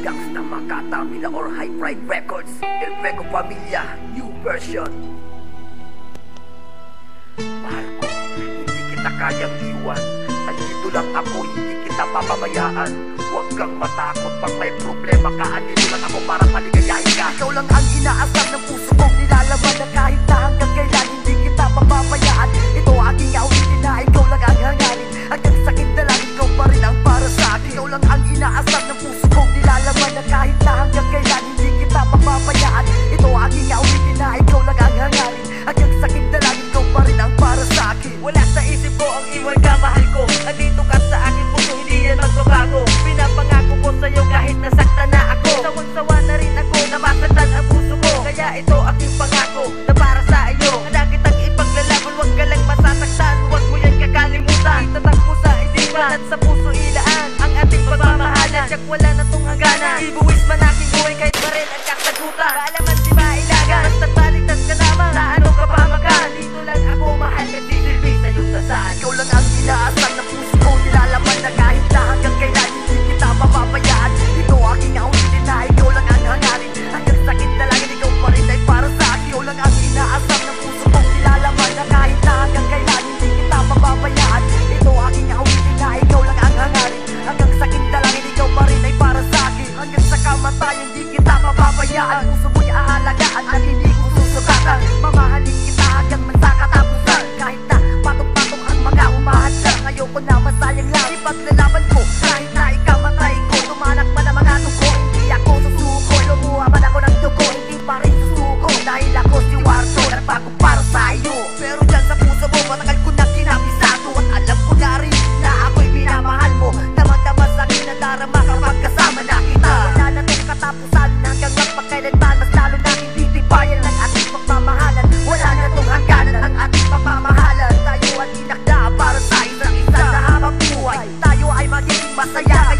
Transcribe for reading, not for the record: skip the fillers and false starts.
Gangsta Makata, Mila or High Pride Records, El Vego Familia, new version. Mahal ko, hindi kita kayang iwan. Nandito lang ako, hindi kita papabayaan. Huwag kang matakot pag may problema ka. Andito lang ako para paligayahin ka. Ikaw lang ang inaasam ng puso kong nilalaman, na kahit na hanggang kailan hindi kita papabayaan. Ito aking awitin na ikaw lang ang hangarin. Hanggang sakit na lang ikaw pa rin ang para sa akin. Ikaw lang ang inaasam ng puso kong nilalaman, na kahit na hanggang kailan hindi kita papabayaan. Ito aking awitin na ikaw lang ang hangarin. Hanggang sakit na lang ikaw pa rin ang para sa akin. Wala sa isip ko ang iwan ka, mahal ko. Andito ka sa akin puso, hindi yan magbabago. Pinapangako ko sa'yo kahit nasaktan na ako. Sawang-sawa na rin ako na masaktan ang puso ko. Kaya ito aking pangako na para sa iyo. Handa kitang ipaglalaban, huwag ka lang masasaktan. Huwag mo yan kakalimutan. Itatak mo sa isipan at sa puso ilaan ang ating pagmamahalan. Tiyak wala na tong hangganan. Ibuwis man aking buhay kahit pa rin ang kasagutan. Kaalaman di ba ilagan, basta't baligtad ka naman. Sa ano ka pa makan, dito lang ako mahal. Nagsisilbi sa'yo sa saan. Ikaw lang ang inaasam ng puso ko nilalaman, na kahit na hanggang kailan hindi kita papabayaan. Ito aking awitin na ikaw lang ang hangarin. Hanggang sakit na lang ikaw pa rin ay para sa akin. Ikaw lang ang inaasam ng puso kong nilalaman, na kahit na hanggang kailan hindi kita papabayaan. Ito aking awitin na ikaw lang ang hangarin. Hanggang sakit na lang ikaw pa rin ay para sa akin. Hanggang sa kamatayan hindi kita papabayaan. Puso mo'y aalagaan at hindi ko susukatan. Mamahalin kita hanggang man sa katapusan. Kahit na patok-patok ang mga umahadlang, ayoko na masayang lang ipaglalaban ko. Kahit na ikamatay ko, tumanak man ang mga dugo, hindi ako susuko. Lumuha man ako ng dugo, hindi pa rin susuko. Dahil ako si Warto, nagbago para sa'yo. Pero dyan sa puso mo, matagal ko na kinapisado. At alam ko na rin na ako'y minamahal mo. Damang-dama sa'kin na darama kapag kasama na kita. Wala na tong katapusan hanggang magpakailanman. Mas lalo na hindi tibayan ng ating pagmamahalan. Wala na tong hangganan ang ating pagmamahalan. Tayo at inakda para sa isa't isa. Sa habang buhay tayo ay magiging masaya.